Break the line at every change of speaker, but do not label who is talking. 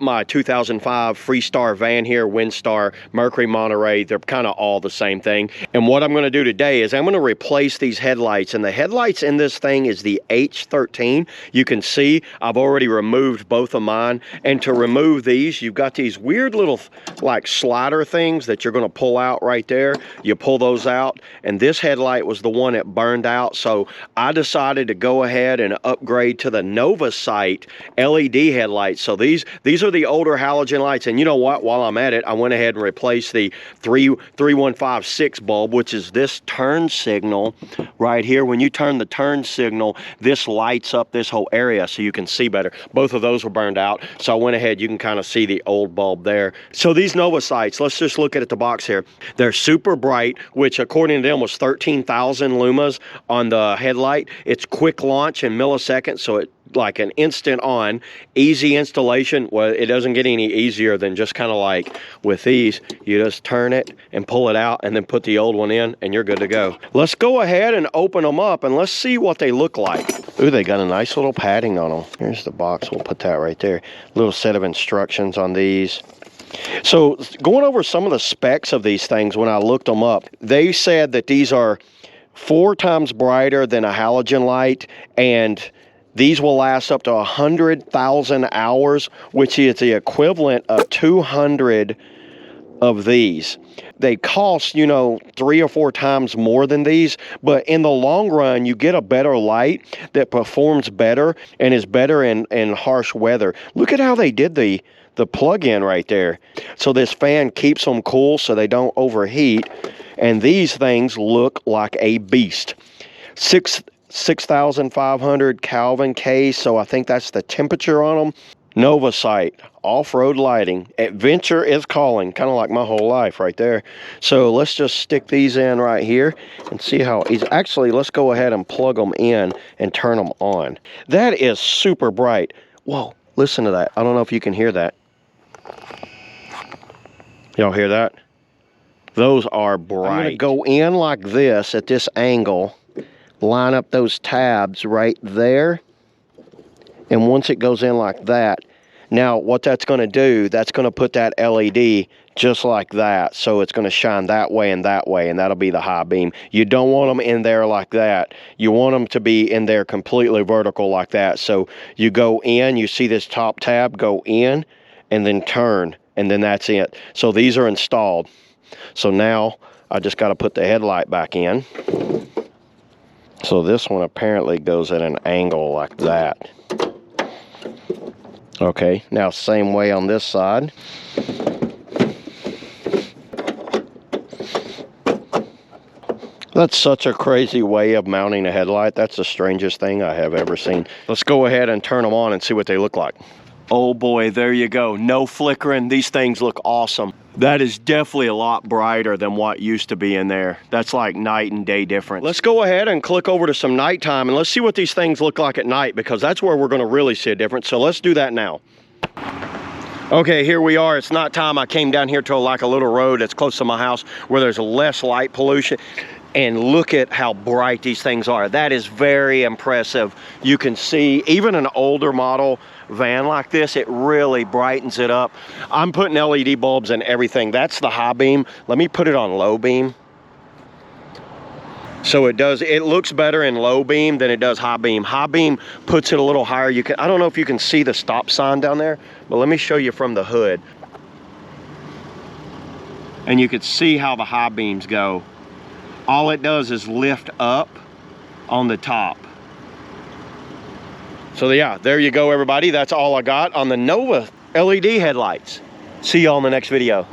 got my 2005 Freestar van here, Windstar, Mercury Monterey. They're kind of all the same thing. And what I'm going to do today is I'm going to replace these headlights. And the headlights in this thing is the H13. You can see I've already removed both of mine. And to remove these, you've got these weird little like slider things that you're going to pull out right there. You pull those out. And this headlight was the one that burned out. So I decided to go ahead and upgrade to the NOVSIGHT LED headlights. So these are the older halogen lights. And you know what? While I'm at it, I went ahead and replaced the 3156 bulb, which is this turn signal right here. When you turn the turn signal, this lights up this whole area so you can see better. Both of those were burned out. So I went ahead, you can kind of see the old bulb there. So these NOVSIGHTs, let's just look at the box here. They're super bright, which according to them was 13,000 lumas on the headlight. It's quick launch in milliseconds, so it like an instant on, easy installation. Well, it doesn't get any easier than just kind of like with these, you just turn it and pull it out and then put the old one in and you're good to go. Let's go ahead and open them up and let's see what they look like. Ooh, they got a nice little padding on them. Here's the box, we'll put that right there. Little set of instructions on these. So going over some of the specs of these things, when I looked them up, they said that these are 4 times brighter than a halogen light, and these will last up to 100,000 hours, which is the equivalent of 200 of these. They cost, you know, 3 or 4 times more than these, but in the long run, you get a better light that performs better and is better in harsh weather. Look at how they did the plug-in right there. So this fan keeps them cool so they don't overheat, and these things look like a beast. 6,500 Kelvin K, so I think that's the temperature on them. NOVSIGHT, off-road lighting. Adventure is calling, kind of like my whole life right there. So let's just stick these in right here and see how easy. Actually, let's go ahead and plug them in and turn them on. That is super bright. Whoa, listen to that. I don't know if you can hear that. Y'all hear that? Those are bright. I'm gonna go in like this at this angle, line up those tabs right there, and once it goes in like that, now what that's going to do, that's going to put that LED just like that, so it's going to shine that way, and that'll be the high beam. You don't want them in there like that. You want them to be in there completely vertical like that. So you go in, you see this top tab, go in and then turn, and then that's it. So these are installed. So now I just got to put the headlight back in. So this one apparently goes at an angle like that. Okay, now same way on this side. That's such a crazy way of mounting a headlight. That's the strangest thing I have ever seen. Let's go ahead and turn them on and see what they look like. Oh boy, there you go. No flickering. These things look awesome. That is definitely a lot brighter than what used to be in there. That's like night and day difference. Let's go ahead and click over to some nighttime and let's see what these things look like at night, because that's where we're going to really see a difference. So let's do that now. Okay, here we are. It's nighttime. I came down here to like a little road that's close to my house where there's less light pollution. And look at how bright these things are. That is very impressive. You can see even an older model van like this, it really brightens it up. I'm putting LED bulbs in everything. That's the high beam. Let me put it on low beam. So it looks better in low beam than it does high beam. High beam puts it a little higher. I don't know if you can see the stop sign down there, but let me show you from the hood. And you can see how the high beams go. All it does is lift up on the top. So yeah, there you go, everybody. That's all I got on the Nova LED headlights. See y'all in the next video.